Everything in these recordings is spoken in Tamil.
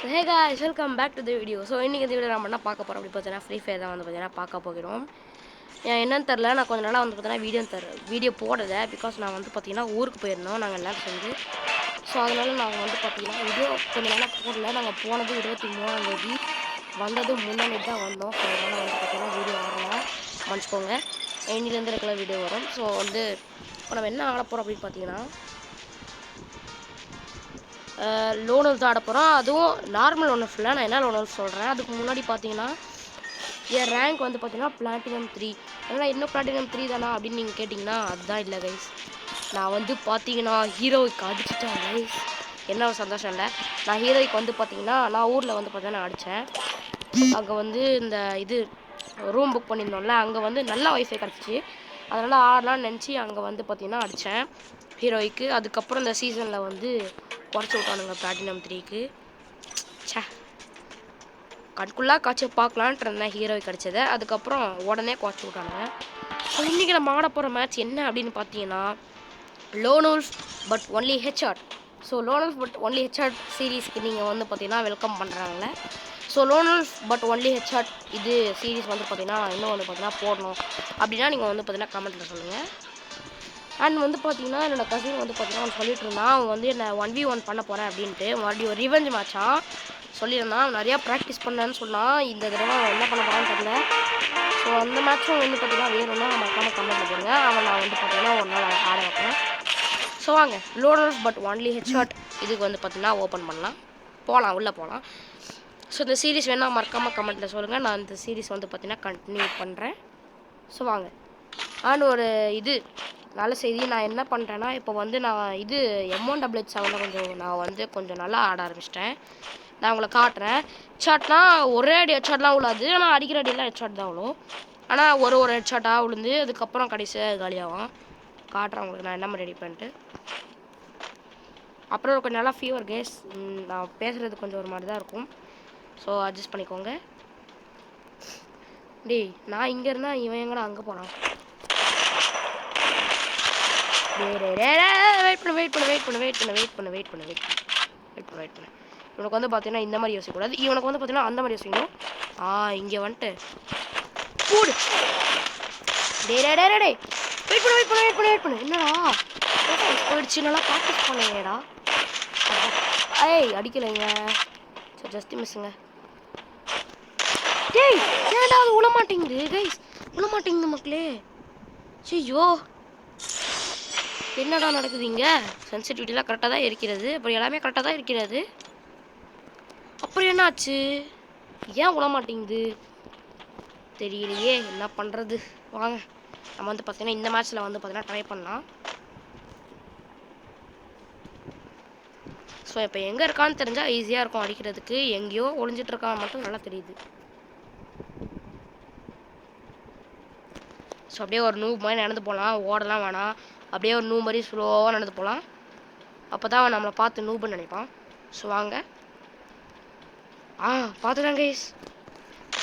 Hey guys, welcome back to the video. So இன்னைக்கு இந்த வீடியோ நம்ம என்ன பார்க்க போறோம் அப்படி பார்த்தீங்கன்னா ஃப்ரீ ஃபயர் தான் வந்து பார்த்தீங்கன்னா பார்க்க போகிறோம். என்னன்னு தெரியல, நான் கொஞ்ச நாளாக வந்து பார்த்தீங்கன்னா வீடியோ போடல. பிகாஸ் நான் வந்து பார்த்தீங்கன்னா ஊருக்கு போயிருந்தோம் நாங்கள் எல்லோரும் சேர்ந்து. ஸோ அதனால நாங்கள் வந்து பார்த்தீங்கன்னா வீடியோ கொஞ்ச நாளாக போடல. நாங்கள் போனது 23ஆம் தேதி, வந்தது முன்னாடி தான் வந்தோம். ஸோ அதனால் வந்து பார்த்தீங்கன்னா வீடியோ வரலாம் மன்னிச்சிக்கோங்க. இன்னிலேருந்து ரெகுலர் வீடியோ வரும். ஸோ வந்து இப்போ நம்ம என்ன ஆட போகிறோம் அப்படின்னு பார்த்தீங்கன்னா லோனல்ஸ் ஆட போகிறோம். அதுவும் நார்மல் ஒன்று ஃபுல்லாக நான் என்ன லோனல்ஸ் சொல்கிறேன். அதுக்கு முன்னாடி பார்த்தீங்கன்னா என் ரேங்க் வந்து பார்த்தீங்கன்னா பிளாட்டினம் 3. அதனால் இன்னும் பிளாட்டினம் 3 தானா அப்படின்னு நீங்கள் கேட்டிங்கன்னா அதுதான் இல்லை கைஸ். நான் வந்து பார்த்தீங்கன்னா ஹீரோய்க்கு அடிச்சிட்டேன் கைஸ். என்ன ஒரு சந்தோஷம் இல்லை. நான் ஹீரோய்க்கு வந்து பார்த்தீங்கன்னா நான் ஊரில் வந்து பார்த்தீங்கன்னா அடித்தேன். அங்கே வந்து இந்த இது ரூம் புக் பண்ணியிருந்தோம்ல, அங்கே வந்து நல்ல வைஃபை கிடச்சிச்சு. அதனால் ஆடலாம்னு நினச்சி அங்கே வந்து பார்த்தீங்கன்னா அடித்தேன் ஹீரோய்க்கு. அதுக்கப்புறம் இந்த சீசனில் வந்து குறைச்சி விட்டானுங்க பிளாட்டினம் 3க்கு. சே, கண்குள்ளாக காய்ச்சி பார்க்கலான்ட்டு இருந்தேன் ஹீரோய் கிடச்சதை. அதுக்கப்புறம் உடனே குறைச்சி விட்டானுங்க. ஸோ இன்றைக்கி நம்ம ஆட போகிற மேட்ச் என்ன அப்படின்னு பார்த்தீங்கன்னா லோனல்ஸ் பட் ஒன்லி ஹெட்ஷாட். ஸோ லோனல்ஸ் பட் ஒன்லி ஹெட்ஷாட் சீரீஸ்க்கு நீங்கள் வந்து பார்த்தீங்கன்னா வெல்கம் பண்ணுறாங்களே. ஸோ லோனல்ஸ் பட் ஒன்லி ஹெட்ஷாட் இது சீரீஸ் வந்து பார்த்தீங்கன்னா இன்னும் வந்து பார்த்தீங்கன்னா போடணும் அப்படின்னா நீங்கள் வந்து பார்த்தீங்கன்னா கமெண்ட்டில் சொல்லுங்கள். அண்ட் வந்து பார்த்தீங்கன்னா என்னோட கசின் வந்து பார்த்தீங்கன்னா அவன் சொல்லிட்டு இருந்தான், அவன் வந்து என்ன 1v1 பண்ண போகிறேன் அப்படின்ட்டு. மறுபடியும் ஒரு ரிவெஞ்ச் மேட்சாக சொல்லியிருந்தான். அவன் நிறையா ப்ராக்டிஸ் பண்ணேன்னு சொன்னான். இந்த தடவை அவன் என்ன பண்ண போகிறான்னு தெரியல. ஸோ அந்த மேட்சும் வந்து பார்த்தீங்கன்னா வேணும்னா மறக்காம கமெண்ட்டில் போடுங்க. அவன் நான் வந்து பார்த்தீங்கன்னா ஒரு நாள் ஆட வைப்பேன். ஸோ வாங்க லோனல்ஸ் பட் ஒன்லி ஹெட்ஷாட் இதுக்கு வந்து பார்த்தீங்கன்னா ஓப்பன் பண்ணலாம், போகலாம், உள்ளே போகலாம். ஸோ இந்த சீரீஸ் வேணால் மறக்காமல் கமெண்ட்டில் சொல்லுங்கள். நான் இந்த சீரீஸ் வந்து பார்த்தீங்கன்னா கண்டினியூ பண்ணுறேன். ஸோ வாங்க. அண்ட் ஒரு இது நல்ல செய்தி, நான் என்ன பண்ணுறேன்னா இப்போ வந்து நான் இது M1W7 கொஞ்சம் நல்லா ஆட ஆரம்பிச்சிட்டேன். நான் உங்களை காட்டுறேன். ஹெட்ஷாட்னா ஒரே அடி ஹெட்ஷாட்லாம் விழாது, ஆனால் அடிக்கிற அடியெல்லாம் ஹெட்ஷாட் தான் விழும். ஆனால் ஒரு ஹெட்ஷாட்டாக விழுந்து அதுக்கப்புறம் கடைசியாக காலியாகும். காட்டுறேன் உங்களுக்கு நான் என்ன மாதிரி ரெடி பண்ணிட்டு. அப்புறம் கொஞ்சம் நல்லா ஃபீவர் கேஸ், நான் பேசுகிறது கொஞ்சம் ஒரு மாதிரி தான் இருக்கும். ஸோ அட்ஜஸ்ட் பண்ணிக்கோங்க. டேய், நான் இங்கே இருந்தால் இவன் எங்கடா அங்கே போகிறான்? வெயிட் பண்ணு. இவனுக்கு வந்து பார்த்தீங்கன்னா இந்த மாதிரி யோசிக்கக்கூடாது. இவனுக்கு வந்து பார்த்தீங்கன்னா அந்த மாதிரி யோசிக்கணும். இங்கே வந்துட்டு போடு. டே வெயிட் பண்ணு. என்னடா போயிடுச்சு, நல்லா ப்ராக்டிஸ் பண்ணுங்கடா. அடிக்கலைங்க, சரி ஜஸ்ட் மிஸ்ஸுங்க. டேய் ஏன்டா அது விழ மாட்டேங்குது கைஸ், விழ மாட்டேங்குது மக்களே. ஐயோ என்னடா நடக்குது இங்கே? சென்சிட்டிவிட்டிலாம் கரெக்டாக தான் இருக்கிறது, அப்புறம் எல்லாமே கரெக்டாக தான் இருக்கிறது. அப்புறம் என்ன ஆச்சு? ஏன் விட மாட்டேங்குது தெரியலையே, என்ன பண்ணுறது. வாங்க நம்ம வந்து பார்த்தீங்கன்னா இந்த மேட்ச்சில் வந்து பார்த்தீங்கன்னா ட்ரை பண்ணலாம். ஸோ இப்போ எங்கே இருக்கான்னு தெரிஞ்சால் ஈஸியாக இருக்கும் அடிக்கிறதுக்கு. எங்கேயோ ஒளிஞ்சிட்டு இருக்கான்னு மட்டும் நல்லா தெரியுது. ஸோ அப்படியே ஒரு நூ மாதிரி நடந்து போகலாம், ஓடலாம் வேணாம். அப்படியே ஒரு நூ மாதிரி ஸ்லோவாக நடந்து போகலாம். அப்போ தான் அவன் நம்மளை பார்த்து நூபுன்னு நினைப்பான். ஸோ வாங்க. பார்த்துட்டாங்க கைஸ்.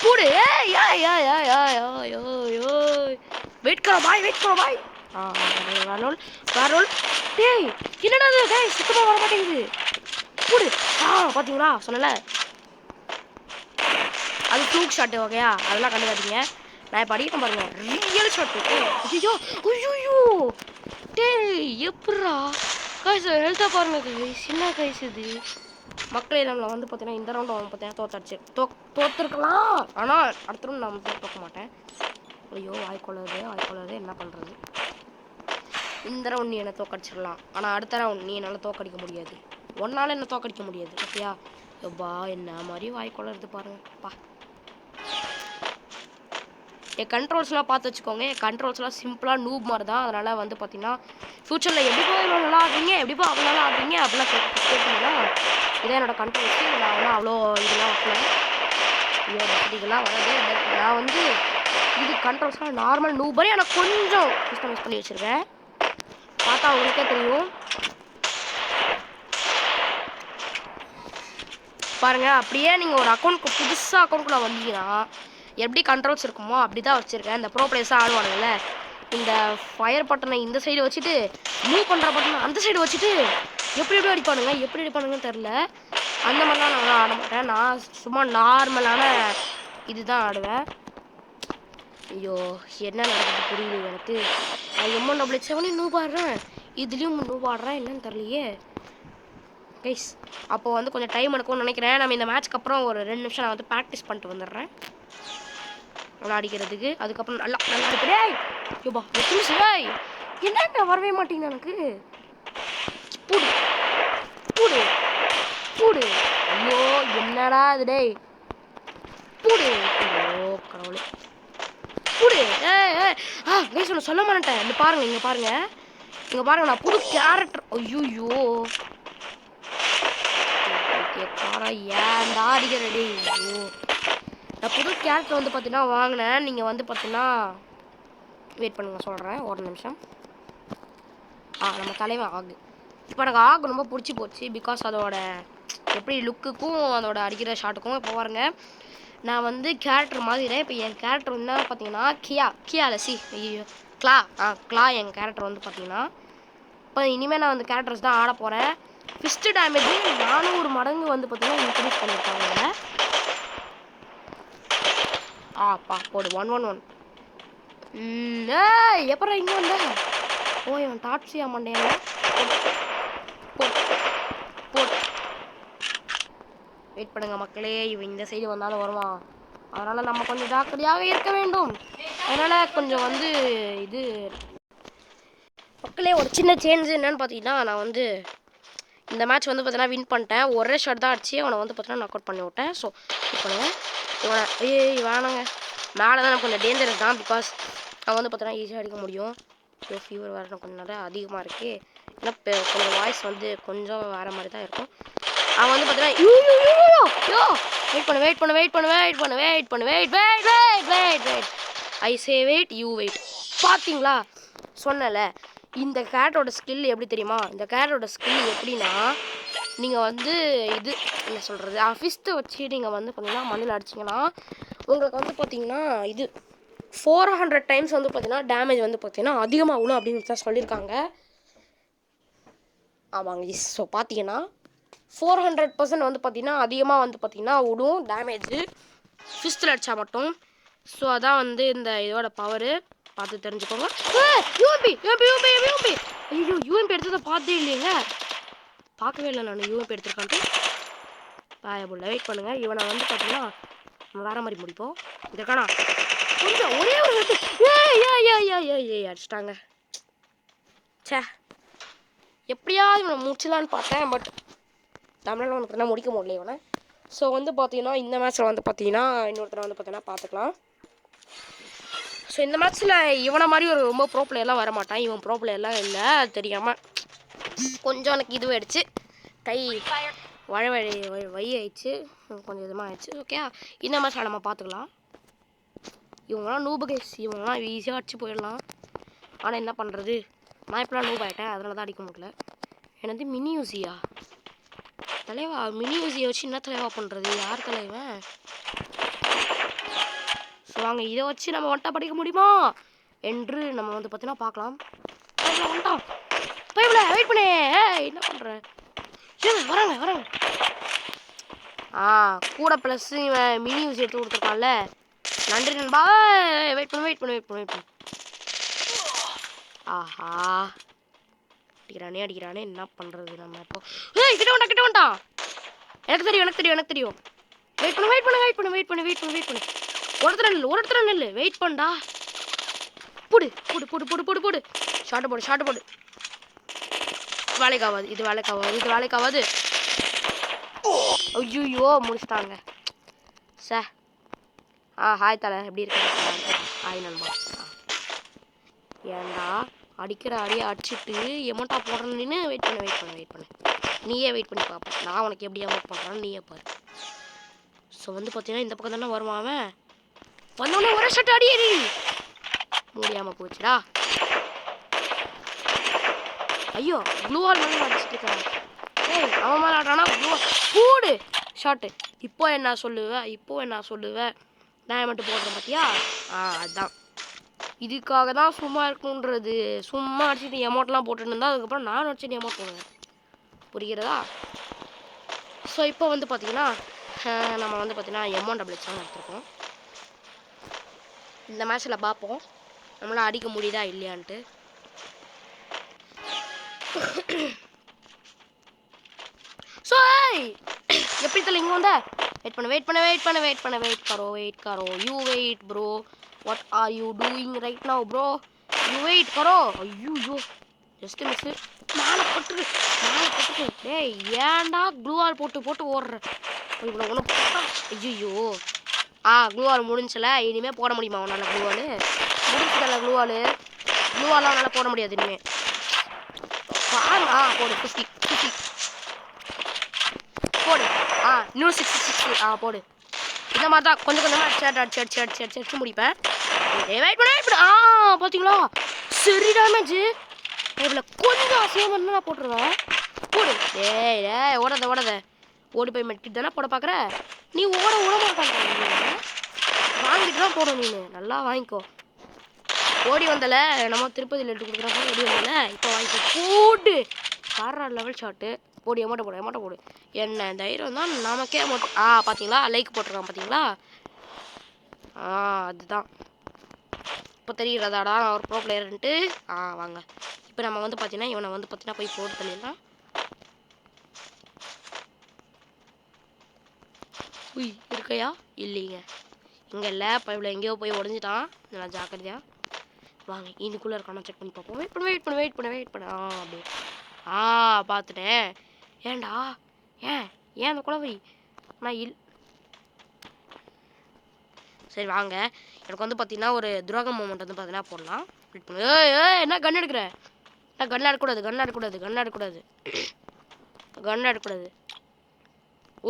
போடு. வெயிட் கரோ பாய். வேரோல். டேய் என்னடா இது கைஸ், சுத்தமாக வர மாட்டேங்குது. போடு. பார்த்தீங்களா சொன்னல, அது ஃப்ளூக் ஷாட்டு ஓகேயா, அதெல்லாம் கண்டுக்காதீங்க. நான் இப்போ அடிக்கணும் பாருங்க, ரியல் ஷாட்டு. ஐயோ டேய் எப்படா கைஸ் ஹெல்த்தாக பாருங்க கைஸ். என்ன கைஸ் இது மக்களே, நம்மளை வந்து பார்த்தீங்கன்னா இந்த ரவுண்டு அவன் பார்த்தீங்கன்னா தோத்துருக்கலாம். ஆனால் அடுத்த ரவுண்ட் நான் தோற்க மாட்டேன். ஐயோ வாய்க்கொள்ளது என்ன பண்ணுறது. இந்த ரவுண்ட் நீ என்னை தோக்கடிச்சிடலாம், ஆனால் அடுத்த ரவுண்ட் நீ என்னால் தோக்கடிக்க முடியாது. ஒன்றால் என்ன தோக்கடிக்க முடியாது ஓகேயா. எப்பா என்ன மாதிரி வாய்க்கொள்ளது பாருங்கப்பா. என் கண்ட்ரோல்ஸ்லாம் பார்த்து வச்சுக்கோங்க. என் கண்ட்ரோல்ஸ்லாம் சிம்பிளாக நூப் மாதிரி தான். அதனால் வந்து பார்த்தீங்கன்னா ஃப்யூச்சரில் எப்படிப்போ இவ்வளோ நல்லா ஆடுறீங்க, எப்படிப்போ அவ்வளோ நல்லா ஆடுறீங்க அப்படிலாம் கேட்டீங்கன்னா இதான் என்னோடய கண்ட்ரோல்ஸு. நான் வந்து அவ்வளோ இதெல்லாம் வைக்கல, இதெல்லாம் வராது. நான் வந்து இது கண்ட்ரோல்ஸ்லாம் நார்மல் நூப் மாதிரி எனக்கு கொஞ்சம் கஸ்டமைஸ் பண்ணி வச்சுருக்கேன். பார்த்தா உங்களுக்கே தெரியும் பாருங்கள். அப்படியே நீங்கள் ஒரு அக்கௌண்ட்க்கு புதுசாக அக்கௌண்ட்குள்ளே வந்தீங்கன்னா எப்படி கண்ட்ரோல்ஸ் இருக்குமோ அப்படி தான் வச்சுருக்கேன். இந்த ப்ரோ பிளேயர்ஸாக ஆடுவானுங்கள்ல, இந்த ஃபயர் பட்டனை இந்த சைடு வச்சுட்டு மூவ் பண்ணுற பட்டனை அந்த சைடு வச்சுட்டு எப்படி அடிப்பானுங்கன்னு தெரில. அந்த மாதிரிலாம் நான் ஆட மாட்டேன். நான் சும்மா நார்மலான இதுதான் ஆடுவேன். ஐயோ என்ன நடக்குது புரியல எனக்கு. நான் M177 நூப் ஆடுறேன், இதுலேயும் நூப் ஆடுறேன், என்னன்னு தெரியலையே கைஸ். அப்போ வந்து கொஞ்சம் டைம் எடுக்கும்னு நினைக்கிறேன். நம்ம இந்த மேட்ச்க்கு அப்புறம் ஒரு 2 நிமிஷம் நான் வந்து ப்ராக்டிஸ் பண்ணிட்டு வந்துடுறேன் நல்லா அடிக்கிறதுக்கு. அதுக்கப்புறம் நல்லா நல்லா அடிக்கிறேன். யோபா என்ன வரவே மாட்டேங்குது எனக்கு. பூடு பூடு பூடு. ஐயோ என்னடா இது டேய். பூடு. ஐயோ கடவுளே. பூடு. கைஸ் ஒன்று சொல்ல மாட்டேன். இந்த பாருங்க, இங்கே பாருங்க, இங்கே பாருங்க, நான் புது கேரக்டர். ஐயோ ஏன்டா அடிக்கிற டேய். ஐயோ நான் புது கேரக்டர் வந்து பார்த்தீங்கன்னா வாங்கினேன். நீங்கள் வந்து பார்த்தீங்கன்னா வெயிட் பண்ணுங்க சொல்கிறேன் ஒரு நிமிஷம். நம்ம தலைவன் ஆகு. இப்போ எனக்கு ஆகு ரொம்ப பிடிச்சி போச்சு. பிகாஸ் அதோட எப்படி லுக்குக்கும் அதோட அடிக்கிற ஷாட்டுக்கும். இப்போ பாருங்க நான் வந்து கேரக்டர் மாதிரிறேன். இப்போ என் கேரக்டர் வந்து பார்த்தீங்கன்னா கியால ஐயோ கிளா என் கேரக்டர் வந்து பார்த்தீங்கன்னா. இப்போ இனிமேல் நான் வந்து கேரக்டர்ஸ் தான் ஆட போகிறேன். ஃபிஸ்ட் டேமேஜ் 400 மடங்கு வந்து பார்த்தீங்கன்னா இன்க்ரீஸ் பண்ணியிருக்காங்க. போடு 111. எப்பறம் இங்கே வந்த? ஓ இவன் டாட்ஸியா மண்டையா. வெயிட் பண்ணுங்க மக்களே, இவன் இந்த சைடு வந்தாலும் வருவான். அதனால் நம்ம கொஞ்சம் ஜாக்கிரதையாக இருக்க வேண்டும். அதனால் கொஞ்சம் வந்து இது மக்களே ஒரு சின்ன சேஞ்ச் என்னன்னு பார்த்தீங்கன்னா, நான் வந்து இந்த மேட்ச் வந்து பார்த்தீங்கன்னா வின் பண்ணிட்டேன். ஒரே ஷாட் தான் அடிச்சு அவனை வந்து பார்த்தீங்கன்னா நாக் அவுட் பண்ணி விட்டேன். ஸோ பண்ணுங்க இவனை வேணாங்க மேலே தான் கொஞ்சம் டேஞ்சரஸ் தான். பிகாஸ் அவன் வந்து பார்த்தீங்கன்னா ஈஸியாக அடிக்க முடியும். ஸோ ஃபீவர் வேறு கொஞ்சம் நிறையா அதிகமாக இருக்குது. ஏன்னா கொஞ்சம் வாய்ஸ் வந்து கொஞ்சம் வேறு மாதிரி தான் இருக்கும். அவன் வந்து பார்த்தீங்கன்னா wait I say wait you wait. பார்த்தீங்களா சொன்னல இந்த கேரட்டோட ஸ்கில் எப்படி தெரியுமா? இந்த கேரட்டோட ஸ்கில் எப்படின்னா நீங்கள் வந்து இது என்ன சொல்கிறது ஃபிஸ்ட்டை வச்சு நீங்கள் வந்து பார்த்தீங்கன்னா மண்ணில் அடிச்சிங்கன்னா உங்களுக்கு வந்து பார்த்தீங்கன்னா இது 400 டைம்ஸ் வந்து பார்த்தீங்கன்னா டேமேஜ் வந்து பார்த்தீங்கன்னா அதிகமாக விழும் அப்படின்னு தான் சொல்லியிருக்காங்க. ஆமாங்க. ஸோ பார்த்தீங்கன்னா 400% வந்து பார்த்தீங்கன்னா அதிகமாக வந்து பார்த்தீங்கன்னா விடும் டேமேஜு ஃபிஸ்ட்டில் அடித்தா மட்டும். ஸோ அதான் வந்து இந்த இதோட பவரு பார்த்து தெரிஞ்சுக்கோங்க. யூஎம்பி ஐயோ யூஎம்பி எடுத்ததை பார்த்தே இல்லைங்க, பார்க்கவே இல்லை நான் யூஎம்பி எடுத்துருக்கான்ட்டு. பாயபுள்ள வெயிட் பண்ணுங்கள். இவனை வந்து பார்த்தீங்கன்னா நம்ம வேறு மாதிரி முடிப்போம். இதற்கானா கொஞ்சம் ஒரே ஒரு அடிச்சிட்டாங்க. சே எப்படியாவது இவனை முடிச்சலான்னு பார்த்தேன். பட் தமிழில் வந்து பார்த்தீங்கன்னா முடிக்க முடியல இவனை. ஸோ வந்து பார்த்தீங்கன்னா இந்த மேட்ச்சில் வந்து பார்த்தீங்கன்னா இன்னொருத்தரை வந்து பார்த்தீங்கன்னா பார்த்துக்கலாம். ஸோ இந்த மேட்ச்சில் இவனை மாதிரி ஒரு ரொம்ப ப்ரோ பிளேயர்லாம் வர மாட்டான். இவன் ப்ரோ பிளேயர்லாம் இல்லை தெரியாமல் கொஞ்சம் எனக்கு இது ஆயிடுச்சு. கை வழி ஆயிடுச்சு, கொஞ்சம் இதுமாக ஆயிடுச்சு. ஓகே இந்த மேட்ச்சில் நம்ம பார்த்துக்கலாம். இவங்களாம் நூபு கைஸ், இவங்களாம் ஈஸியாக அடிச்சு போயிடலாம். ஆனால் என்ன பண்ணுறது, நான் இப்போலாம் நூப் ஆகிட்டேன், அதனால தான் அடிக்க முடியல. எனது மினி யூசியா தலைவா? மினி யூசியை வச்சு என்ன தலைவா பண்ணுறது? யார் தலைவன்? ஸோ வாங்க இதை வச்சு நம்ம ஒன்ட்டா படிக்க முடியுமா என்று நம்ம வந்து பார்த்தீங்கன்னா பார்க்கலாம். வந்துட்டான் பைபிள வெயிட் பண்ணே. என்ன பண்ணுற? வராங்க கூட ப்ளஸ் இவன் மினி யூசி எடுத்து கொடுத்துருக்கான்ல, நன்றி நண்பா. வெயிட் பண்ணு. ஆஹா அடிக்கிறானே என்ன பண்ணுறது நம்ம இப்போ? கிட்ட வந்துட்டான். எனக்கு தெரியும். வெயிட் பண்ணு. ஒருத்தர நெல்லு வெயிட் பண்ணா. போடு ஷார்ட் போடு. வேலைக்காவாது. ஐயோ முடிச்சிட்டாங்க. சார் ஹாய் தலை, எப்படி இருக்க? ஹாய் நண்பா. ஏன்டா அடிக்கிற அடியை அடிச்சுட்டு எமௌண்ட்டாக போடுறேன்னு வெயிட் பண்ணு. நீயே வெயிட் பண்ணி பார்ப்பேன் நான் உனக்கு எப்படி அமௌண்ட் பண்ணுறான்னு நீயே பாரு. ஸோ வந்து பார்த்தீங்கன்னா இந்த பக்கம் தானே வருவான் அவன். வந்தோடனே ஒரே ஷர்ட் அடி முடியாமல் போச்சுடா. ஐயோ ப்ளூவால் மேலே அடிச்சுட்டு இருக்கிறான். அவன் மேலே ஆடுறானா போடு ஷார்ட்டு. இப்போ என்ன சொல்லுவேன் நான் மட்டும் போடுறேன் பார்த்தியா? அதுதான் இதுக்காக தான் சும்மா இருக்குன்றது. சும்மா அடிச்சுட்டு எமௌண்ட்லாம் போட்டுட்டு இருந்தால் அதுக்கப்புறம் நான் அடிச்சுட்டு எமௌண்ட் போடுவேன். புரிகிறதா? ஸோ இப்போ வந்து பார்த்தீங்கன்னா நம்ம வந்து பார்த்தீங்கன்னா M1XX தான் எடுத்துருக்கோம். இந்த மேட்ச்சில் பார்ப்போம் நம்மளால் அடிக்க முடியுதா இல்லையான்ட்டு. ஸோ எப்படி தெரியல இங்கே வந்த வெயிட் करो you wait bro. What are you doing right now bro? You wait करो. ஐயோ ஜஸ்ட் மிஸ். மேலே போட்டுரு. டேய் ஏன்டா க்ளூவால் போட்டு ஓடுற? இவ்வளோ ஒன்று போட்டா ஐயோ. க்ளூவால் முடிஞ்சல. இனிமேல் போட முடியுமா உன்னால் க்ளூவால்? முடிஞ்சதில்ல க்ளூவாலாம் உன்னால் போட முடியாது இனிமேல். போடு 50 போடு. இன்னும் 66 போடு. இந்த மாதிரி தான் கொஞ்சம் கொஞ்சமாக அடிச்சு முடிப்பேன். வெயிட் பண்ண பார்த்தீங்களா சரி டேமேஜ். இவ்வளோ கொஞ்சம் அசியம் பண்ணி நான் போட்டுருவேன். போடு. டேய் ஓடாத ஓடி போய் மெட்கிட் தானே போட பார்க்குற. நீ ஓட மாட்டாங்க. வாங்கிட்டு தான் போடும். நீ நல்லா வாங்கிக்கோ. ஓடி வந்தல நம்ம திருப்பதியில் எடுத்து கொடுக்குறப்ப ஓடி வந்தல இப்போ வாங்கிக்கோ. போடு. கார லெவல் ஷாட்டு. போடு. எமௌண்ட்டை போடு. என்ன தைரியம் தான் நமக்கே அமௌண்ட். பார்த்தீங்களா லைக் போட்டிருக்கான் பார்த்தீங்களா. அதுதான் இப்போ தெரிகிறதாடா நான் ஒரு ப்ரோ பிளேயர்ன்ட்டு. வாங்க இப்போ நம்ம வந்து பார்த்தீங்கன்னா இவனை வந்து பார்த்தீங்கன்னா போய் போட்டு தள்ளிடலாம். இருக்கையா இல்லைங்க இங்கே இல்லை. இப்போ இவ்வளோ எங்கேயோ போய் உடஞ்சிட்டான். நல்லா ஜாக்கிரதையா வாங்க. இதுக்குள்ளே இருக்கானா செக் பண்ணி பார்ப்போம். வெயிட் பண்ண அப்படியே பார்த்துட்டேன். ஏன்டா ஏன் அந்த குழவை நான் சரி வாங்க. எனக்கு வந்து பார்த்தீங்கன்னா ஒரு துரோகம் மூமெண்ட் வந்து பார்த்தீங்கன்னா போடலாம். என்ன கன் எடுக்கிற? கன் எடுக்கக்கூடாது.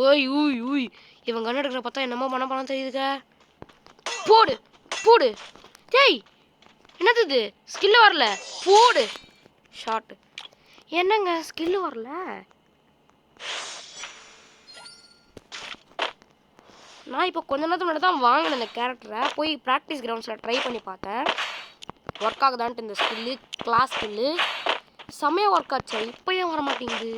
ஓய் இவன் கன் எடுக்கிற பார்த்தா என்னமோ பணம் தெரியுதுங்க. போடு. டேய் என்னது இது? ஸ்கில் வரல. போடு ஷாட். என்னங்க ஸ்கில் வரல? நான் இப்போ கொஞ்ச நேரத்துக்கு முன்னாடி தான் வாங்கினேன் இந்த கேரக்டரை. போய் ப்ராக்டிஸ் கிரவுண்ட்ஸில் ட்ரை பண்ணி பார்த்தேன். ஒர்க் ஆகுதான்ட்டு இந்த கிளாஸ் ஸ்கில்லு செம்மையாக ஒர்க் ஆச்சு. இப்போ ஏன் வர மாட்டேங்குது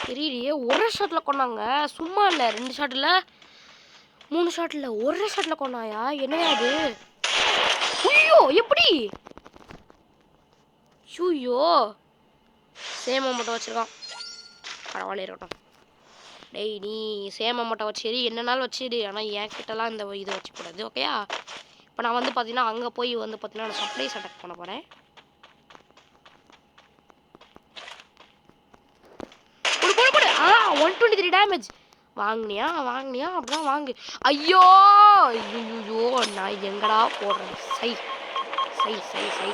தெரியலையே. ஒரு ஷாட்டில் கொண்டாங்க. சும்மா இல்லை 2 ஷாட்டில் 3 ஷாட்டில் ஒரு ஷாட்டில் கொண்டாயா? என்னையா அது? ஐயோ எப்படி? ஐயோ சேம் அமௌண்ட்டை வச்சுருக்கான். பரவாயில்ல இருக்கட்டும். டேய் நீ சேம் அமௌண்ட்டை வச்சிரு என்னன்னாலும் வச்சிரு. ஆனால் என் கிட்டலாம் இந்த இதை வச்சுக்கூடாது ஓகேயா? இப்போ நான் வந்து பார்த்தீங்கன்னா அங்கே போய் வந்து பார்த்தீங்கன்னா நான் சர்ப்ரைஸ் அட்டாக் பண்ண போகிறேன். 123 டேமேஜ். வாங்கினியா அப்படிதான் வாங்கு. ஐயோ நான் எங்கடா போடுறேன்? சை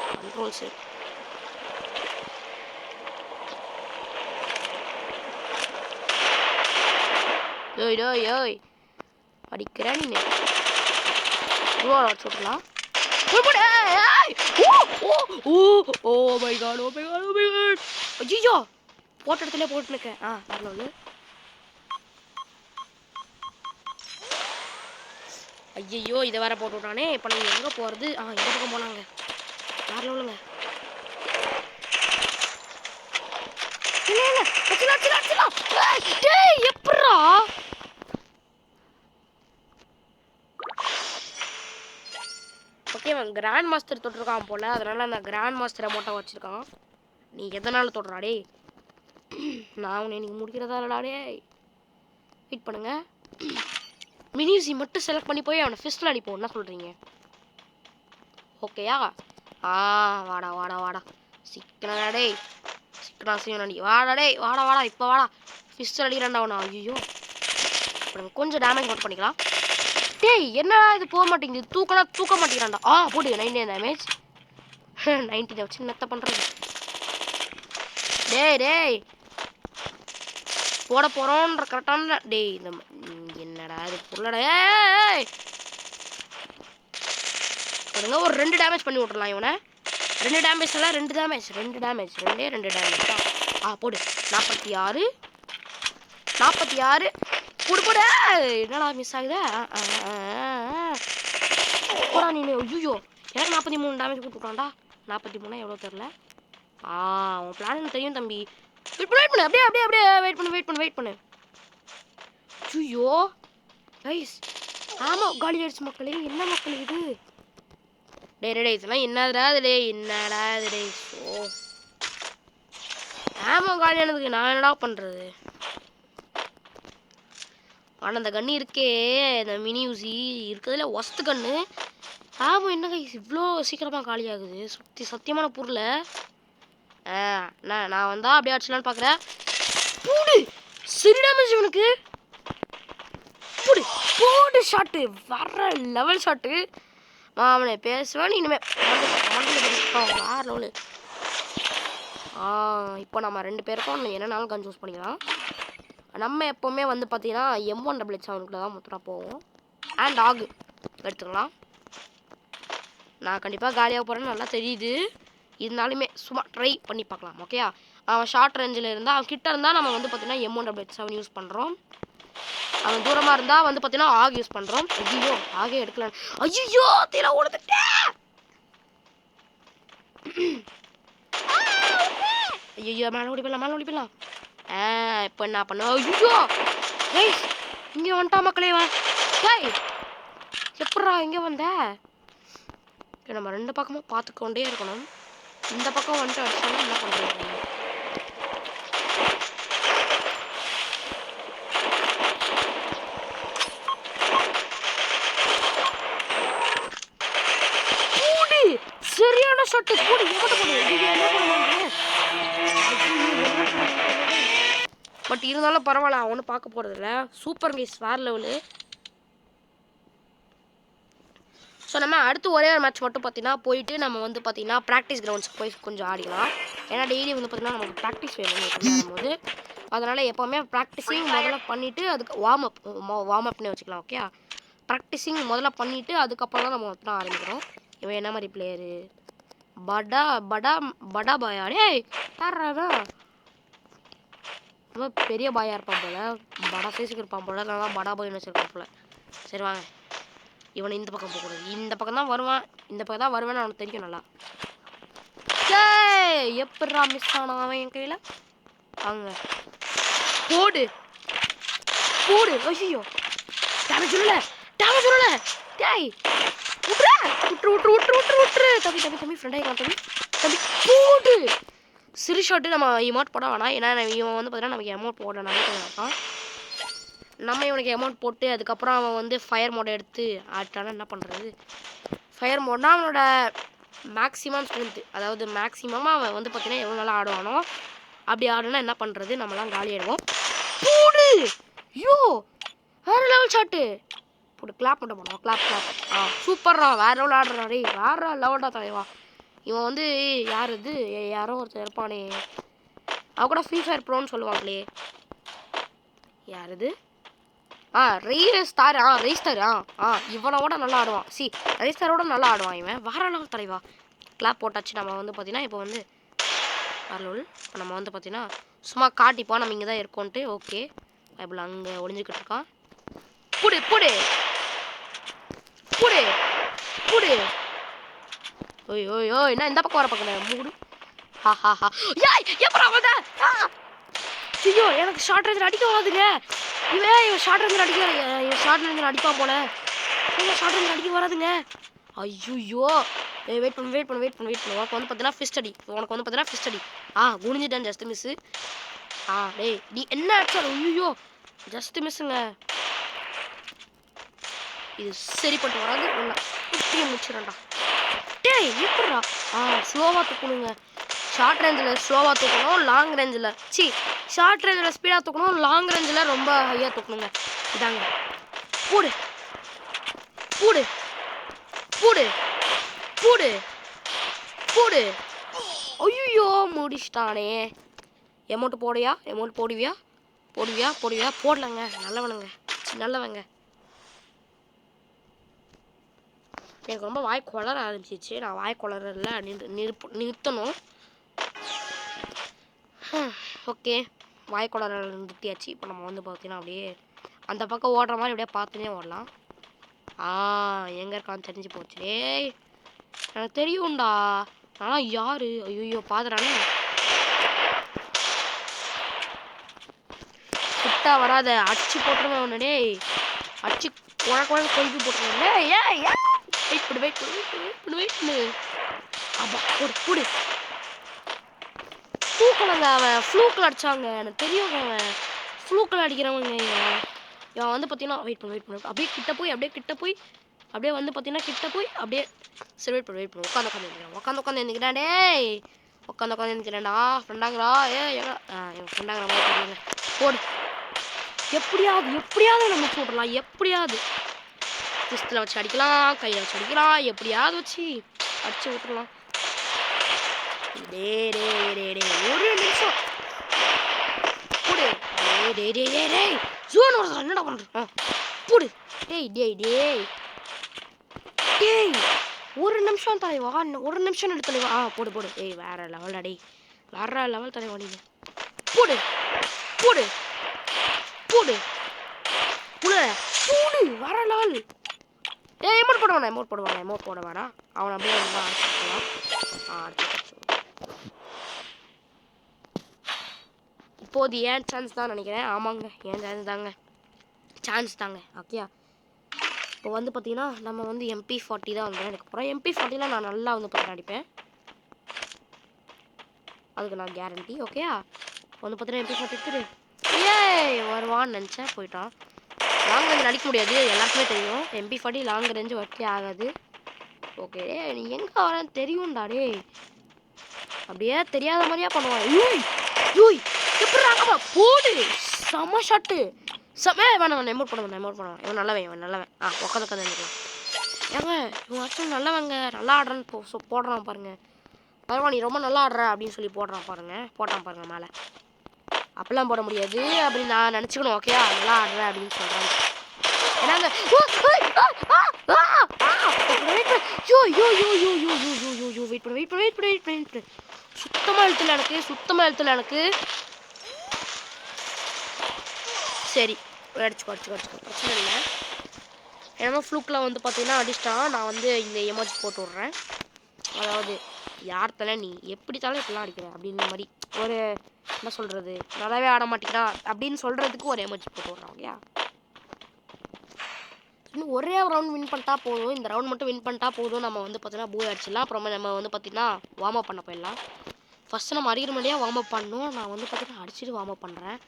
கண்ட்ரோல் சை. ஓய் அடிக்கிறேன் நீ. சொல்லலாம். ஓ மை காட் ஐயோ போட்ட இடத்துல போட்டுருக்கேன். வரல. ஐயோ இதை வேற போட்டு விட்டானே. இப்போ நீங்கள் எங்கே போகிறது? எந்த பக்கம் போனாங்க? யாரில் உள்ளங்க எப்படா? ஓகே அவன் கிராண்ட் மாஸ்டர் தொட்டிருக்கான் போல. அதனால அந்த கிராண்ட் மாஸ்டரை மட்டும் வச்சிருக்கான். நீ எதனால தொடுறாடே? நான் உன்னை இன்னைக்கு முடிக்கிறதா இல்லடாடே. வெயிட் பண்ணுங்க. மினிசி மட்டும் செலக்ட் பண்ணி போய் அவனை ஃபிஸ்டில் அடிப்போம். என்ன சொல்கிறீங்க? ஓகேயா? வாடா சிக்கனடே சீவனடி வாடா இப்போ வாடா ஃபிஸ்டில் அடிக்கிறான்டா அவனா. ஐயோ கொஞ்சம் டேமேஜ் மட்டும் பண்ணிக்கலாம். டேய் என்ன இது போக மாட்டேங்குது. தூக்க மாட்டேங்கிறான்டா. போடு 19 டேமேஜ். 19 வச்சு என்னத்த பண்ணுறது? டேய் போட போகிறோன்ற கரெக்டான டேய் இந்த என்னடா இது பொருளடா. ஒரு 2 டேமேஜ் பண்ணி விட்றலாம் இவனை. 2 டேமேஜ் எல்லாம் 2 டேமேஜ் 2 டேமேஜ் தான். போடு 46 போடு. என்னடா மிஸ் ஆகுதா? போடா நீ. ஐயோ எனக்கு 43 டேமேஜ் போட்டுவிட்டான்டா. 43 எவ்வளோ தெரில. உன் பிளான் தெரியும் தம்பி. வெயிட் பண்ணு அப்படியே வெயிட் பண்ணு. ஐயோ கைஸ் ஆமா காலி ஆயிடுச்சு மக்களே. என்ன மக்கள் இது? டேய் இதெல்லாம் என்னடா இது? என்னடா இது? ஓ ஆமா காலியானதுக்கு நான் என்னடா பண்றது? ஆனால் அந்த கன்று இருக்கே, இந்த மினி ஊசி இருக்கிறதுல ஒஸ்து கன்று. ஆமாம் என்ன கைஸ் இவ்வளோ சீக்கிரமாக காலியாகுது? சத்தியமான பொருள். நான் வந்தா அப்படியே அடிச்சலான்னு பார்க்குறேன். போடு சரி டேமேஜ் இவனுக்கு. போடு போடு ஷாட்டு வர்ற லெவல் ஷாட்டு. அவனை பேசுவேன் இனிமேல் வேறு லெவலு. இப்போ நம்ம 2 பேருக்கும் என்னன்னாலும் கன் சூஸ் பண்ணிக்கலாம். நம்ம எப்போவுமே வந்து பார்த்தீங்கன்னா M1 அவனுக்குள்ள தான் மொத்தம் போவோம். அண்ட் ஆகு எடுத்துக்கலாம். நான் கண்டிப்பாக காலியாக போகிறேன்னு நல்லா தெரியுது. இருந்தாலுமே சும்மா ட்ரை பண்ணி பார்க்கலாம். ஓகே அவன் ஷார்ட் ரேஞ்சில் இருந்தால் அவன் கிட்ட இருந்தால் நம்ம வந்து பார்த்தீங்கன்னா M1 யூஸ் பண்ணுறோம். அவன் தூரமாக இருந்தால் வந்து பார்த்தீங்கன்னா ஆகு யூஸ் பண்ணுறோம். ஐயோ ஆகே எடுக்கலாம். ஐயோ தீல ஓடுதுட்டேன். ஐயோ மேலே ஓடி போயிடலாம். இப்போ என்ன பண்ணுவோம்? ஐயோ கைஸ் இங்கே வந்துட்டா மக்களே. டேய் எப்பட்றா இங்கே வந்த? நம்ம 2 பக்கமும் பார்த்துக்கொண்டே இருக்கணும். இந்த பக்கம் வந்துட்டு அடிச்சாலும் என்ன பண்ணுறது? சரியான ஷாட் போடு. பட் இருந்தாலும் பரவாயில்ல, அவனு பார்க்க போறது இல்லை. சூப்பர் கைஸ் வேற லெவலு. ஸோ நம்ம அடுத்து ஒரே ஒரு மேட்ச் மட்டும் பார்த்தீங்கன்னா போயிட்டு நம்ம வந்து பார்த்தீங்கன்னா ப்ராக்டிஸ் கிரவுண்ட்ஸ்க்கு போய் கொஞ்சம் ஆடிக்கலாம். ஏன்னா டெய்லி வந்து பார்த்தீங்கன்னா நமக்கு ப்ராக்டிஸ் வேணும் போது. அதனால் எப்போவுமே ப்ராக்டிஸிங் முதல்ல பண்ணிவிட்டு அதுக்கு வார்ம் அப்னே வச்சுக்கலாம். ஓகே ப்ராக்டிஸிங் முதல்ல பண்ணிவிட்டு அதுக்கப்புறம் தான் நம்ம வந்து ஆரம்பிக்கிறோம். இவன் என்ன மாதிரி பிளேயரு? படா பாயா? டேய் யாராவன்? ரொம்ப பெரிய பாயாக இருப்பான் போல, படா சைஸுக்கு இருப்பான் போல. நான் படா பாயின்னு வச்சுருக்கான் போல. சரி வாங்க இவனை இந்த பக்கம் போகக்கூடாது. இந்த பக்கம் தான் வருவான். இந்த பக்கம் தான் வருவேன்னு அவனுக்கு தெரியும் நல்லா. எப்படா மிஸ் ஆனான் அவன் என் கையில்? வாங்க போடு. ஐயோ டேமேஜ் சொல்லல. டேய் விட்டுரு. தம்பி ஃப்ரெண்டாக தம்பி போடு. சிறு ஷாட்டு நம்ம எமௌண்ட் போட வேணாம். ஏன்னா இவன் வந்து பார்த்தீங்கன்னா நமக்கு எமௌண்ட் போட நினைக்கிறான். நம்ம இவனுக்கு அமௌண்ட் போட்டு அதுக்கப்புறம் அவன் வந்து ஃபயர் மோடை எடுத்து ஆட்டானா என்ன பண்ணுறது? ஃபயர் மோட்னா அவனோட மேக்ஸிமம் ஸ்ட்ரென்த்து, அதாவது மேக்ஸிமமாக அவன் வந்து பார்த்தீங்கன்னா எவ்வளோ நல்லா ஆடுவானோ அப்படி ஆடுனா என்ன பண்ணுறது? நம்மலாம் காலி ஆகிடுவோம். போடு ஐயோ வேறு லெவல் ஷாட்டு போட்டு கிளாப் பண்ண போனோம். கிளாப் சூப்பர்ரா வேறு லெவல் ஆடுறான். டேய் வேறு லெவல்டா தலைவா. இவன் வந்து யார் இது? யாரோ ஒருத்தர் இருப்பானே, அவன் கூட ஃப்ரீ ஃபயர் ப்ரோன்னு சொல்லுவாங்களே, யார் இது? ரெய்ஸ்டார். இவனோட நல்லா ஆடுவான். ரெய்ஸ்டாரோட நல்லா ஆடுவான் இவன். வேற லெவல் தலைவா. கிளாப் போட்டாச்சு. நம்ம வந்து பார்த்தீங்கன்னா இப்போ வந்து வேற லெவல். இப்போ நம்ம வந்து பார்த்தீங்கன்னா சும்மா காட்டிப்போம் நம்ம இங்கே தான் இருக்கோன்ட்டு. ஓகே பைபிள் அங்கே ஒளிஞ்சிக்கிட்டு இருக்கான். புடு ஓய் என்ன இந்த பக்கம் வர பக்கம் மூடு. ஐயோ எனக்கு ஷார்ட் ரேஞ்சில் அடிக்க வராதுங்க. இவன் ஷார்ட் ரேஞ்சில் அடிப்பான் போல. ஷார்ட் ரேஞ்சில் அடிக்க வராதுங்க. ஐயோ வெயிட் பண்ணு. உனக்கு வந்து பார்த்தீங்கன்னா ஃபிஸ்ட் அடி. குனிஞ்சிட்டேன் ஜஸ்ட் மிஸ்ஸு. டேய் நீ என்ன அடிச்சாலும் ஐயோ ஜஸ்ட் மிஸ்ஸுங்க. இது சரி பண்ணிட்டு வராது. ஒன்றை முடிச்சிடறேன்டா. டேய் எப்படா? ஸ்லோவாக தூக்கணுங்க. ஷார்ட் ரேஞ்சில் ஸ்லோவாக தூக்கணும், லாங் ரேஞ்சில் ஷார்ட் ரேஞ்சில் ஸ்பீடாக தூக்கணும், லாங் ரேஞ்சில் ரொம்ப ஹையாக தூக்கணுங்க. இதாங்க போடு. ஐயோ முடிச்சிட்டானே. அமௌண்ட் போடுவியா? போடலங்க. நல்லவங்க. எனக்கு ரொம்ப வாய் கொளர ஆரம்பிச்சிச்சு. நான் வாய் கொளறல நிறுத்தணும். ஓகே வாய் கொளர நிறுத்தியாச்சு. இப்போ நம்ம வந்து பார்த்தீங்கன்னா அப்படியே அந்த பக்கம் ஓடுற மாதிரி அப்படியே பார்த்துனே ஓடலாம். எங்கே இருக்கான்னு தெரிஞ்சு போச்சு. டேய் எனக்கு தெரியும்டா. ஆனால் யாரு? ஐயோ பார்த்துறானே. கிட்ட வராத, அடிச்சு போட்டுருவேன் உன்ன டேய். அடிச்சு குழக்கு கொழுப்பி போட்டுருவேன். ஏய் வெயிட் பண்ணு. அப்பா போடு. ஃப்ளூக்கலங்க அவன், ஃப்ளூக்கில் அடிச்சாங்க. எனக்கு தெரியுங்க அவன் ஃப்ளூக்கில் அடிக்கிறவங்க. இவன் வந்து பார்த்தீங்கன்னா வெயிட் பண்ணு. அப்படியே கிட்ட போய் அப்படியே வந்து பார்த்தீங்கன்னா கிட்ட போய் அப்படியே சரி வெயிட் பண்ணு. உட்காந்து எழுந்திக்கிறேன் டேய். உட்காந்து எழுந்திக்கிறேன்டா. ஃப்ரெண்டாங்கிறா என் ஃப்ரெண்டாங்கிற போடு. எப்படியாவது நம்ம போடலாம். எப்படியாவது பிஸ்தில் வச்சு அடிக்கலாம், கையில் வச்சு அடிக்கலாம், எப்படியாவது வச்சு அடிச்சு விட்டுடலாம். டே ஒரு நிமிஷம் போடு. டேய் ஜூன் ஒரு என்னடா பண்ற போடு. டேய் ஒரு நிமிஷம் தலைவா, ஒரு நிமிஷம் எடுத்து தலைவா. போடு. டேய் வேற லெவல் அடே, வேற லெவல் தலைவா நீங்க. போடு வேற லெவல். ஏய் எமோட் போட வேணாம். அவன் அப்படியே இப்போது ஏன் சான்ஸ் தான் நினைக்கிறேன். ஆமாங்க, ஏன் சான்ஸ் தாங்க. ஓகே, இப்போ வந்து பார்த்தீங்கன்னா நம்ம வந்து MP40 தான் வந்து எனக்கு போகிறோம். MP40ல நான் நல்லா வந்து பார்த்தீங்கன்னா அடிப்பேன், அதுக்கு நான் கேரண்டி. ஓகே, வந்து பார்த்தீங்கன்னா MP40 எடுத்துரு. வருவான்னு நினச்சேன், போயிட்டான். லாங் ரேஞ்ச் அடிக்க முடியாது, எல்லாருக்குமே தெரியும். MP40 லாங் ரேஞ்சு ஒர்க்கே ஆகாது. ஓகே, நீ எங்கே வரேன்னு தெரியும்டா டே. அப்படியே தெரியாத மாதிரியா பண்ணுவான். எப்படி போடு, செம ஷாட்டு. வேணாம் எமோட் பண்ணுவேன். இவன் நல்லவன். உட்காந்து ஏங்க இவன் ஆக்சுவலி நல்லவங்க, நல்லா ஆடுறேன்னு போடுறான் பாருங்க. நீ ரொம்ப நல்லா ஆடுற அப்படின்னு சொல்லி போட்டான் பாருங்க மேலே. அப்பெல்லாம் போட முடியாது அப்படின்னு நான் நினச்சிக்கணும். ஓகே, நல்லா ஆடுறேன் அப்படின்னு சொல்கிறாங்க. ஏன்னா வெயிட் பண்ணு. சுத்தமாக எழுத்துல எனக்கு. சரி அடிச்சுக்கோ, பிரச்சனை இல்லை. ஏன்னா ஃப்ளூக்கில் வந்து பார்த்தீங்கன்னா அடிச்சிட்டான். நான் வந்து இந்த எமோஜி போட்டு விட்றேன். அதாவது யார் தலை நீ எப்படி தலை இப்படிலாம் அடிக்கிற அப்படின்ற மாதிரி ஒரு என்ன சொல்கிறது, நல்லாவே ஆட மாட்டேங்கிறா அப்படின்னு சொல்கிறதுக்கு ஒரு எமோஜி போட்டு விட்றேன். ஓகே, இன்னும் ஒரே ரவுண்ட் வின் பண்ணிட்டா போதும். இந்த ரவுண்ட் மட்டும் வின் பண்ணிட்டா போதும். நம்ம வந்து பார்த்தீங்கன்னா பூ அடிச்சிடலாம். அப்புறமா நம்ம வந்து பார்த்தீங்கன்னா வார்ம் அப் பண்ண போயிடலாம். ஃபஸ்ட்டு நம்ம அடிக்கிற மாதிரியே வார்ம் அப் பண்ணணும். நான் வந்து பார்த்தீங்கன்னா அடிச்சுட்டு வார்ம் அப் பண்ணுறேன்.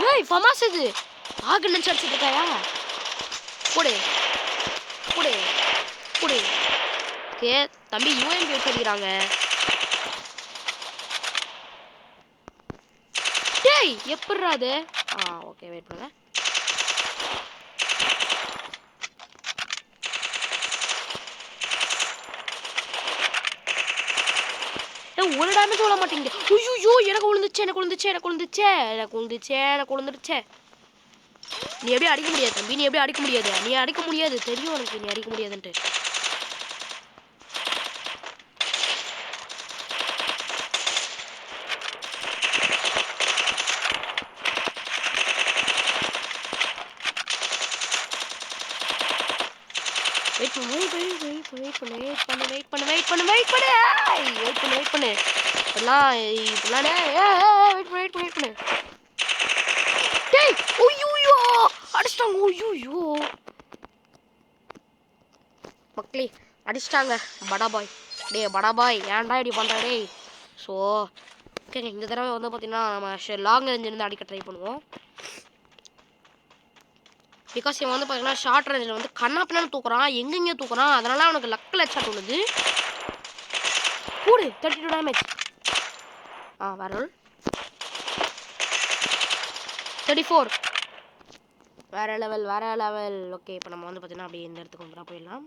ஏய் ஃபமாஸ் இது ஆக நினச்சி அடிச்சுட்டு இருக்காயா? போடு. ஓகே தம்பி, UMP வச்சு அடிக்கிறாங்க. டேய் எப்படிரா அது? ஓகே வெயிட் பண்ணுங்க. ஒரு டேமேஜ் விட மாட்டேங்குது. எனக்கு விழுந்துச்சே. நீ எப்படி அடிக்க முடியாது தம்பி, நீ அடிக்க முடியாது தெரியும் எனக்கு, நீ அடிக்க முடியாதுன்ட்டு. வெயிட் பண்ணு. டேய் அடிச்சிட்டாங்க. மக்களே அடிச்சிட்டாங்க. படா பாய் ஏன்டா இப்படி பண்ணுற டேய். ஸோ ஓகே, இந்த தடவை வந்து பார்த்தீங்கன்னா நம்ம லாங் ரேஞ்ச் இருந்து அடிக்க ட்ரை பண்ணுவோம். பிகாஸ் இவன் வந்து பார்த்தீங்கன்னா ஷார்ட் ரேஞ்சில் வந்து கண்ணாப்பின்னு தூக்குறான், எங்கெங்கே தூக்குறான். அதனால அவனுக்கு லக்கில் ஹெட்ஷாட் விழுது. கூடு 32 டேமேஜ். வேற 34 வேற லெவல். ஓகே, இப்போ நம்ம வந்து பார்த்தீங்கன்னா அப்படியே இந்த இடத்துக்கு வந்து போயிடலாம்.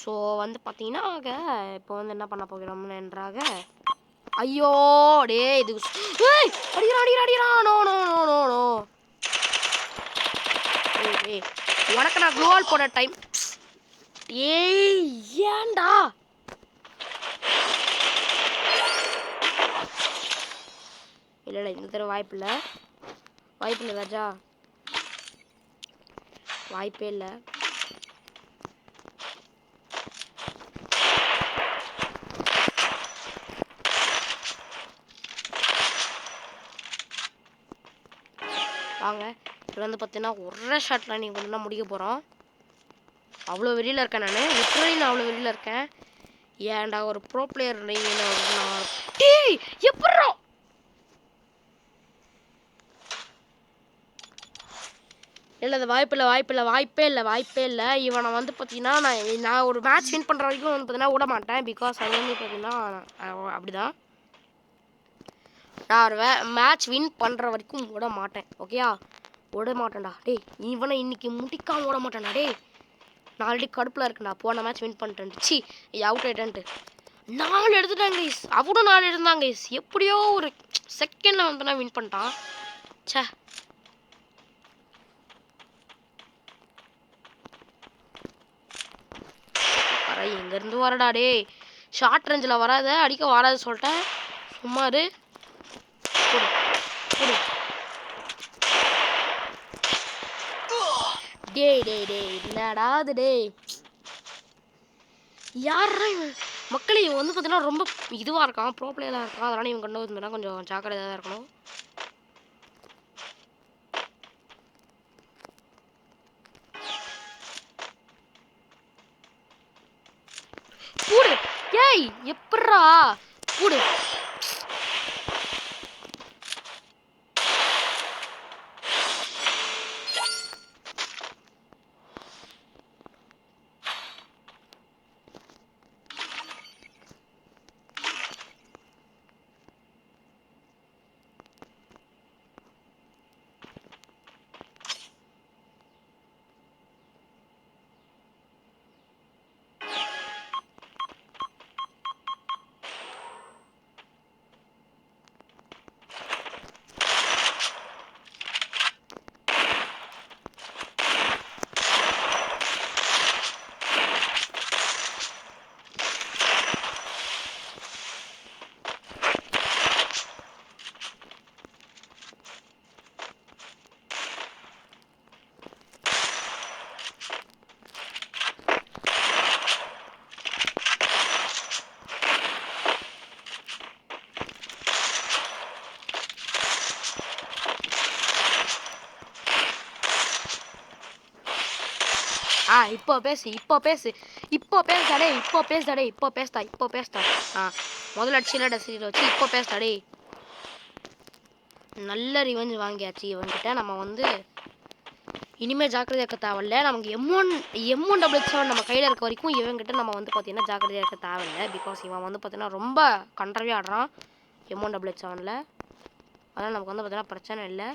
ஸோ வந்து பார்த்தீங்கன்னா இப்போ வந்து என்ன பண்ண போகிறோம்னு என்றாக, ஐயோ டே இது அடிக்கிறான். நோ. உனக்கு நான் க்ளோவால் போட டைம். ஏன்டா இல்லை இந்த தடவை வாய்ப்பில்லை ராஜா, வாய்ப்பே இல்லை. வாங்க இது வந்து பார்த்தீங்கன்னா ஒரே ஷாட்டில் நீங்கள் வந்து முடிக்க போகிறோம். அவ்வளோ வெளியில் இருக்கேன் நான். லிட்டரலி நான் அவ்வளோ வெளியில் இருக்கேன். ஏன்டா ஒரு ப்ரோ பிளேயர் நீங்கள் டேய் எப்பட்றா இல்லை அது வாய்ப்பே இல்லை. இவனை வந்து பார்த்தீங்கன்னா நான் ஒரு மேட்ச் வின் பண்ணுற வரைக்கும் வந்து பார்த்தீங்கன்னா விட மாட்டேன். பிகாஸ் அது வந்து பார்த்தீங்கன்னா அப்படிதான் நான் ஒரு மேட்ச் வின் பண்ணுற வரைக்கும் விட மாட்டேன். ஓகேயா விட மாட்டேன்டா டேய். இவனை இன்னைக்கு முடிக்காமல் விட மாட்டேன்டா டேய். நான் ஆல்ரெடி கடுப்பில் இருக்கேன்டா. போன மேட்ச் வின் பண்ணிட்டேன். சி அவுட் ஆகிட்டேன்ட்டு 4 எடுத்துட்டாங்க கைஸ். அவனும் 4 எடுத்தாங்க கைஸ். எப்படியோ ஒரு செகண்டில் வந்து நான் வின் பண்ணிட்டான். சே எங்கேருந்து வரடா டே. ஷார்ட் ரேஞ்சில் வராத அடிக்க வராது சொல்லிட்டேன். சும்மாரு டே டே டே என்னடா அது டே. யாரா மக்களே இவன் வந்து பார்த்தீங்கன்னா ரொம்ப இதுவாக இருக்கான். ப்ரோ பிளேயராக இருக்கான். அதனால் இவன் கொண்டு வந்தோம்னா கொஞ்சம் ஜாக்கிரதையாக தான் இருக்கணும். கூடு ஏய் எப்பட்றா கூடு. இப்போ பேசுடா. முதல்ல அடிச்சுல டெசில வச்சு இப்போ பேசுடாடே. நல்ல ரிவெஞ்ச் வாங்கியாச்சு இவன்கிட்ட. நம்ம வந்து இனிமேல் ஜாக்கிரதையாக இருக்க தேவையில்ல. நமக்கு M1W7 நம்ம கையில் இருக்க வரைக்கும் இவன்கிட்ட நம்ம வந்து பார்த்தீங்கன்னா ஜாக்கிரதையாக இருக்க தேவையில்லை. பிகாஸ் இவன் வந்து பார்த்தீங்கன்னா ரொம்ப கண்ட்ரவே ஆடுறான் M1W7. அதனால் நமக்கு வந்து பார்த்தீங்கன்னா பிரச்சனை இல்லை.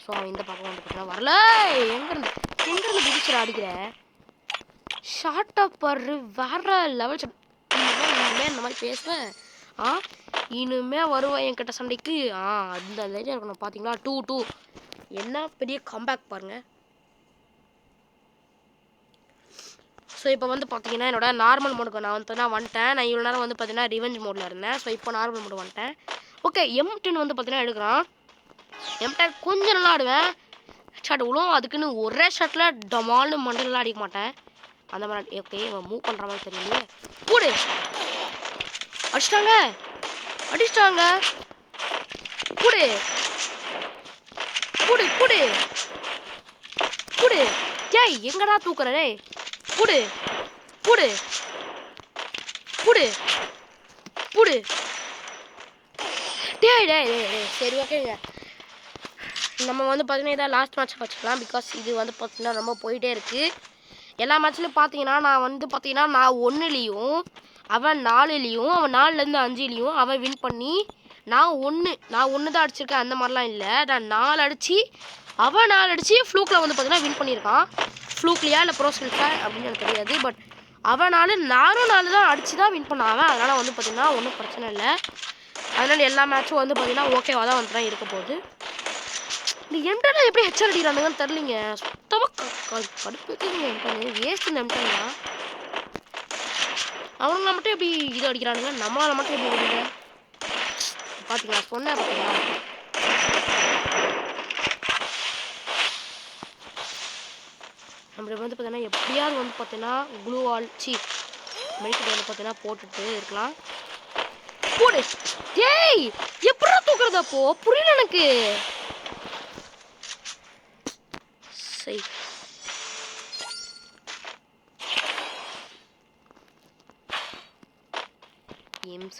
ஸோ இந்த பக்கம் வந்து பார்த்தீங்கன்னா வரல. எங்கேருந்து பிடிச்சிட அடிக்கிறேன். ஷார்ட்டாக பாரு வேற லெவல். இனிமேல் இந்த மாதிரி பேசுவேன். இனிமேல் வருவேன் என்கிட்ட சண்டைக்கு. அந்த தைரியம் இருக்கணும். பார்த்தீங்களா 2-2 என்ன பெரிய கம்பேக் பாருங்க. ஸோ இப்போ வந்து பார்த்தீங்கன்னா என்னோட நார்மல் மோடுக்கு நான் வந்து வந்துட்டேன். நான் இவ்வளோ நேரம் வந்து பார்த்தீங்கன்னா ரிவெஞ்ச் மோடில் இருந்தேன். ஸோ இப்போ நார்மல் மோடு வந்துட்டேன். ஓகே M10 வந்து பார்த்தீங்கன்னா எடுக்கிறான். M10 கொஞ்சம் நல்லா ஆடுவேன். ஷாட் விழும். அதுக்குன்னு ஒரே ஷாட்டில் டமால்னு மண்டலெலாம் அடிக்க மாட்டேன். அந்த மாதிரி ஓகே இவன் மூவ் பண்ணுற மாதிரி தெரியலையே. கூடு அடிச்சிட்டாங்க கூடு கூடு கூடு கூடு ஏய் எங்கடா தூக்குறே. கூடு கூடு கூடு கூடு டேய் டேய் டேய் சரி ஓகேங்க. நம்ம வந்து பார்த்தீங்கன்னா இதான் லாஸ்ட் மேட்ச் வச்சுக்கலாம். பிகாஸ் இது வந்து பார்த்தீங்கன்னா ரொம்ப போயிட்டே இருக்குது. எல்லா மேட்ச்லையும் பார்த்தீங்கன்னா நான் வந்து பார்த்தீங்கன்னா நான் 1லேயும் அவன் 4லேயும் அவன் 4லேருந்து 5லேயும் அவன் வின் பண்ணி நான் ஒன்று தான் அடிச்சிருக்கேன். அந்த மாதிரிலாம் இல்லை. நான் 4 அடித்து அவன் 4 அடித்து ஃப்ளூக்கில் வந்து பார்த்தீங்கன்னா வின் பண்ணியிருக்கான். ஃப்ளூக்லையா இல்லை ப்ரோஸ்கில்ஸா அப்படின்னு எனக்கு தெரியாது. பட் அவன் நானும் 4 தான் அடித்து தான் வின் பண்ணான். அதனால் வந்து பார்த்தீங்கன்னா ஒன்றும் பிரச்சனை இல்லை. அதனால் எல்லா மேட்சும் வந்து பார்த்தீங்கன்னா ஓகேவாக தான் வந்து தான் இருக்க போகுது. இந்த எம்டெல்லாம் எப்படி ஹெச்ஆர் அடிக்கிறானுங்கன்னு தெரிலிங்க. சுத்தமாக கடுப்புங்க எம்டென்னு வேஸ்ட். இந்த எம்டென்னா அவனுங்களை மட்டும் எப்படி இது அடிக்கிறானுங்க, நம்மளால் மட்டும் எப்படி அடிக்கல. பார்த்தீங்களா சொன்னேன் பார்த்தீங்களா. நம்ம வந்து பார்த்தீங்கன்னா எப்படியாவது வந்து பார்த்தீங்கன்னா க்ளூ வால் மெடிக்கெட் வந்து பார்த்தீங்கன்னா போட்டுட்டு இருக்கலாம். போடு டேய் எப்படா தூக்குறது அப்போ புரியல எனக்கு.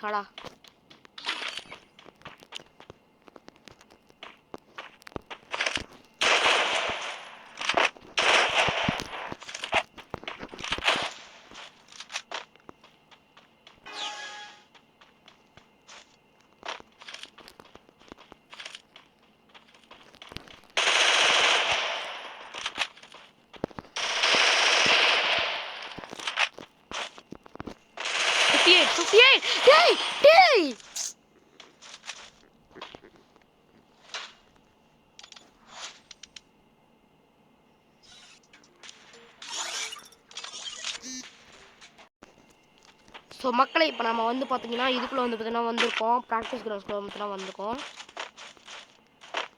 சாடா. டேய் டேய் ஸோ மக்களை இப்போ நம்ம வந்து பார்த்தீங்கன்னா இதுக்குள்ளே வந்து பார்த்தீங்கன்னா வந்திருக்கோம். ப்ராக்டிஸ் கிரவுண்ட்ஸ்குள்ளே வந்து வந்திருக்கோம்.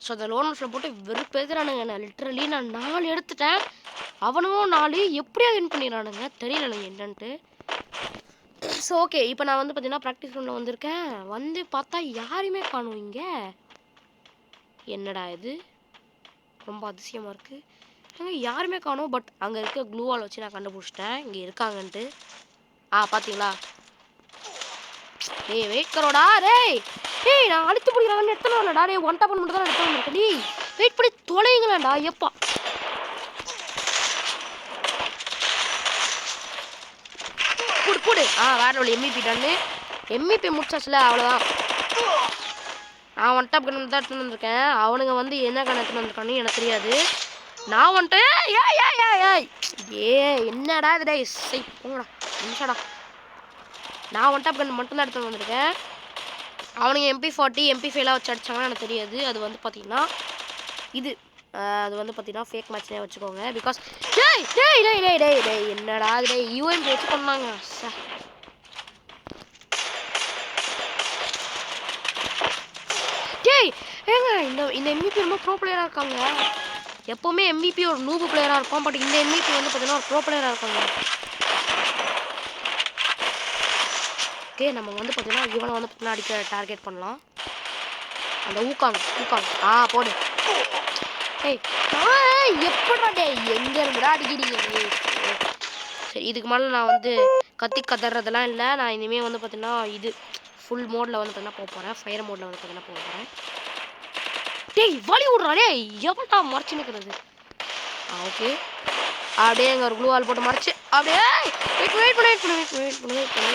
ஸோ அந்த லோன்ஸில் போட்டு வெறுப்பேத்துறானுங்க. நான் லிட்ரலி நான் 4 எடுத்துட்டேன். அவனும் 4 எப்படியா வின் பண்ணிடுறானுங்க தெரியல என்னன்ட்டு. ஸோ ஓகே இப்போ நான் வந்து பார்த்தீங்கன்னா ப்ராக்டிஸ் கிரவுண்டில் வந்திருக்கேன். வந்து பார்த்தா யாரையுமே காணும் இங்கே. என்னடா இது ரொம்ப அதிசயமாக இருக்குது. அங்கே யாருமே காணும். பட் அங்கே இருக்க க்ளூ வால் வச்சு நான் கண்டுபிடிச்சிட்டேன் இங்கே இருக்காங்கன்ட்டு. பார்த்தீங்களா? டேய் வெயிட் கரோடா. டேய் நான் அழுத்து பிடிக்கிறாங்கன்னு எடுத்துன்னு வரலடா. டேய் ஒன் டாப் மட்டும் தான் எடுத்துன்னு வந்துருக்கேன். டேய் வெயிட் பண்ணி தொலைங்களேன்டா. எப்பா போடு போடு. வேற ஒரு எம்இபி டன்னு. எம்இபி முடிச்சாச்சுல அவ்வளோதான். நான் ஒன் டாப் கன் தான் எடுத்துன்னு வந்திருக்கேன். அவனுங்க வந்து என்ன கன் எடுத்துன்னு வந்திருக்கான்னு எனக்கு தெரியாது. நான் வந்துட்டு என்னடா இது டேய் சரி போங்கடா நிமிஷடா. நான் ஒன் டாப் கன் மட்டும் தான் எடுத்துன்னு வந்திருக்கேன். அவனுங்க MP40 MP5 வச்சு அடிச்சாங்கன்னா எனக்கு தெரியாது. அது வந்து பார்த்தீங்கன்னா இது அது வந்து பார்த்தீங்கன்னா ஃபேக் மேட்ச்னே வச்சுக்கோங்க. பிகாஸ் டேய் டேய் டேய் டேய் டேய் டேய் என்னடா டேய் UMP வச்சு பண்ணாங்க. டேய் ஏங்க இந்த MVP ரொம்ப ப்ரோ பிளேயராக இருக்காங்க. எப்போவுமே MVP ஒரு நூபு பிளேயராக இருக்கும். பட் இந்த MVP வந்து பார்த்தீங்கன்னா ஒரு ப்ரோ பிளேயராக இருக்காங்க. ஓகே நம்ம வந்து பார்த்தீங்கன்னா இவனை வந்து பார்த்தீங்கன்னா அடிக்க டார்கெட் பண்ணலாம். அந்த ஊக்காங் போடு. ஏய் எப்படா டேய் எங்கே இருந்துடா அடிக்கிறீங்க? சரி இதுக்கு மேலே நான் வந்து கதறதெல்லாம் இல்லை. நான் இனிமேல் வந்து பார்த்தீங்கன்னா இது ஃபுல் மோடில் வந்து பார்த்தீங்கன்னா போக போகிறேன். ஃபயர் மோடில் வந்து பார்த்தீங்கன்னா போக போகிறேன். டேய் வலி விட்றா டேய் எவன்டா மறைச்சு நிற்கிறது? ஓகே அப்படியே அங்கே ஒரு க்ளூ வால் போட்டு மறைச்சு அப்படியே வெயிட் பண்ணு.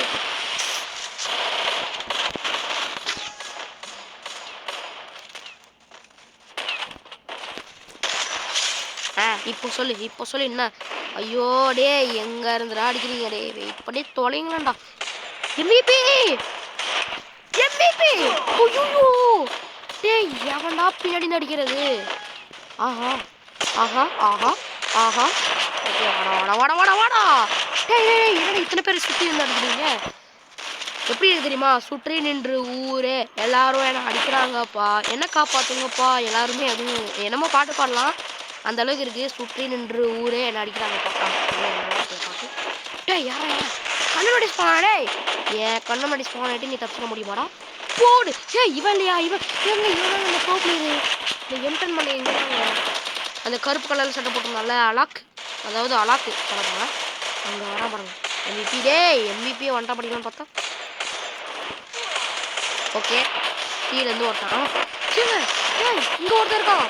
இப்போ சொல்லு என்ன? ஐயோ டே எங்க இருந்துடா அடிக்கிறீங்க? டே வெயிட் பண்ணி தொலைங்களேன்டா. MVP ஐயோ டேய் எவன்டா பின்னாடி நடிக்கிறது? ஆஹா ஓகே வாடா. டேய் என்னடா இத்தனை பேர் சுற்றி வந்து அடிக்கிறீங்க? எப்படி இருக்கு தெரியுமா? சுற்றி நின்று ஊரே எல்லாரும் என்ன அடிக்கிறாங்கப்பா, என்ன காப்பாத்துங்கப்பா எல்லாருமே. அதுவும் என்னமோ பாட்டு பாடலாம் அந்த அளவுக்கு இருக்கு. சுற்றி நின்று ஊரே என்ன அடிக்கிறாங்க பாப்பா. டேய் யாரா கண்ணு மடி ஸ்பான் டேய் ஏன் கண்ணு மடி ஸ்பான் ஆகிட்டு நீ தப்பிக்க முடியுமாடா? போடு. இவன் இல்லையா? இவன் இந்த ப்ரோ பிளேயர் இந்த எம்டன் பண்ணி எங்க அந்த கருப்பு கலரில் சட்டை போட்டிருந்தால அதாவது அலாக்கு சொல்லுவாங்க. அங்கே வரா பாருங்க MVP ஒன்டா படிக்கலாம்னு பார்த்தா. ஓகே கீழேருந்து ஒருத்தான் இங்கே ஒருத்தர் இருக்கான்.